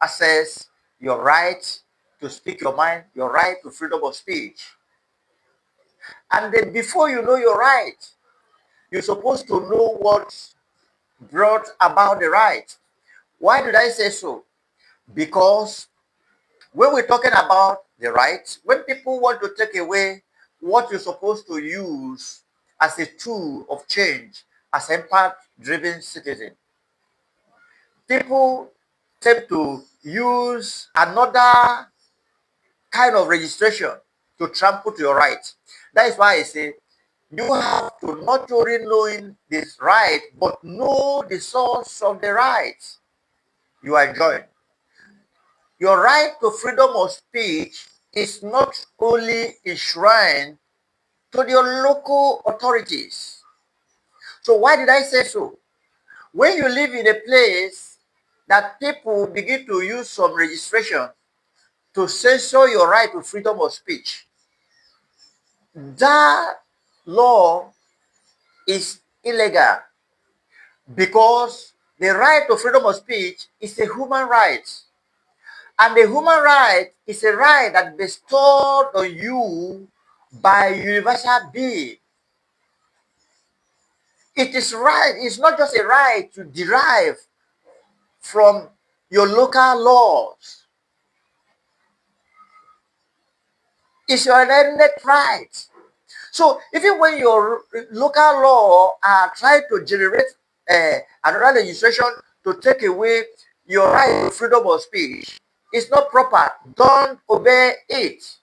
access your right to speak your mind, your right to freedom of speech. And then before you know your right, you're supposed to know what brought about the right. Why did I say so? Because when we're talking about the right, when people want to take away what you're supposed to use as a tool of change, as impact-driven citizen, people tend to use another kind of registration to trample to your right. That is why I say you have to not only knowing this right, but know the source of the right you are enjoying. Your right to freedom of speech is not only enshrined to your local authorities. So why did I say so? When you live in a place that people begin to use some registration to censor your right to freedom of speech, that law is illegal, because the right to freedom of speech is a human right. And the human right is a right that bestowed on you by universal being. It is right, it's not just a right to derive from your local laws. It's your innate right. So even when your local law are trying to generate another legislation to take away your right to freedom of speech, it's not proper. Don't obey it.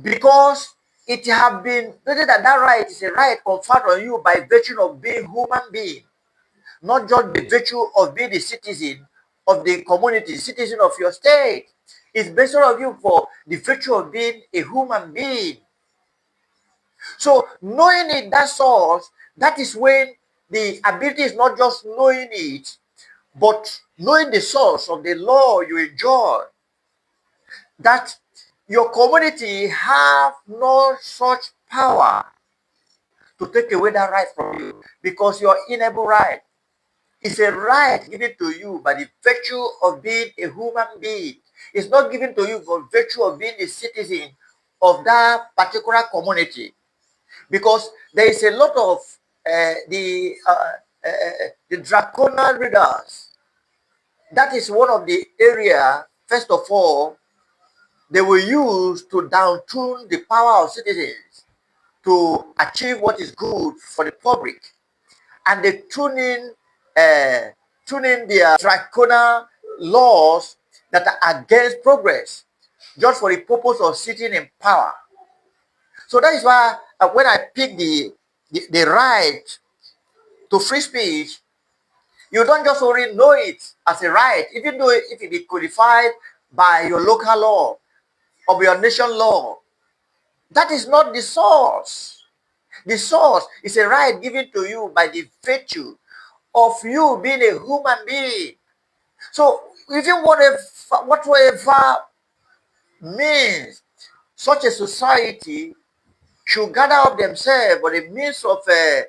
Because it have been stated that that right is a right conferred on you by virtue of being human being, not just the virtue of being a citizen of the community, citizen of your state. It's based on you for the virtue of being a human being. So knowing it, that source, that is when the ability is not just knowing it, but knowing the source of the law you enjoy. That your community have no such power to take away that right from you, because your inalienable right is a right given to you by the virtue of being a human being. It's not given to you for virtue of being a citizen of that particular community. Because there is a lot of the draconian readers. That is one of the area, first of all, they will use to down-tune the power of citizens to achieve what is good for the public. And they tune in their draconian laws that are against progress, just for the purpose of sitting in power. So that is why when I pick the right to free speech, you don't just only know it as a right, even though if it is codified by your local law or your nation law. That is not the source. The source is a right given to you by the virtue of you being a human being. So even whatever means such a society should gather up themselves by the means of a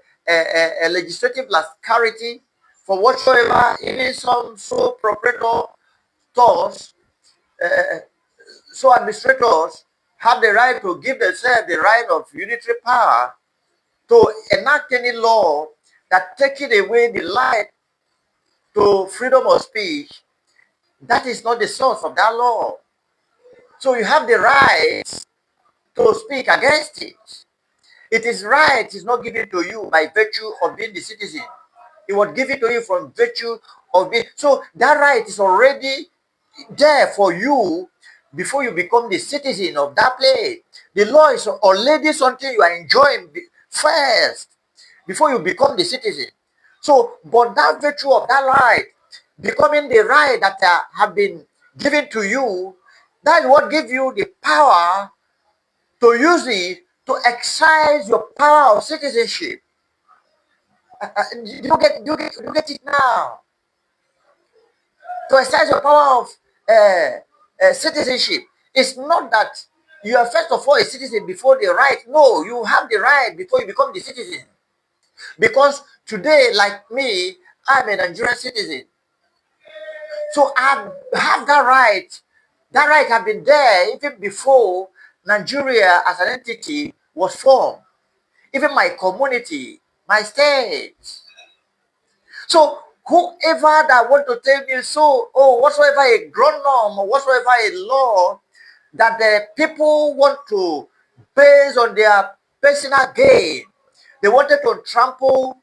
legislative lascarity for whatsoever, even some sole proprietor thoughts, so administrators have the right to give themselves the right of unitary power to enact any law that taking away the right to freedom of speech. That is not the source of that law. So you have the right to speak against it. It is right, it's not given to you by virtue of being the citizen. It was given to you from virtue of being. So that right is already there for you before you become the citizen of that place. The law is already something you are enjoying first before you become the citizen. So, but that virtue of that right, becoming the right that have been given to you, that is what gives you the power to use it to exercise your power of citizenship. You get it now. To exercise your power of citizenship. It's not that you are first of all a citizen before the right. No, you have the right before you become the citizen. Because today, like me, I'm a Nigerian citizen. So I have that right. That right have been there even before Nigeria as an entity was formed. Even my community, my state. So whoever that want to tell me so, oh, whatsoever a grown norm or whatsoever a law that the people want to base on their personal gain, they wanted to trample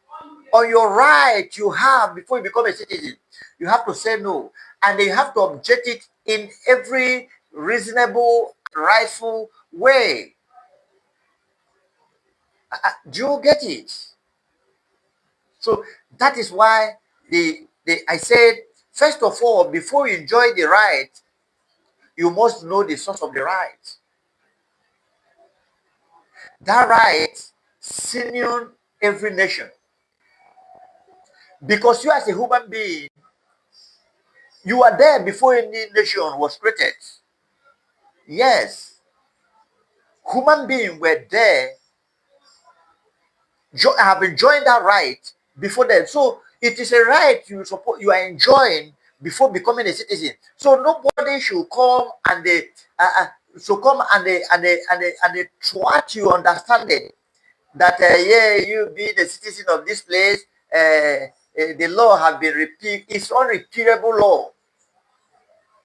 on your right you have before you become a citizen. You have to say no, and they have to object it in every reasonable, rightful way. Do you get it? So that is why I said, first of all, before you enjoy the right, you must know the source of the right. That right senior every nation. Because you as a human being, you are there before any nation was created. Yes, human beings were there, have enjoyed that right before that. So it is a right you are enjoying before becoming a citizen. So nobody should come and they so come and they thwart you understanding that yeah, you be the citizen of this place. The law have been repealed. It's unrepealable law.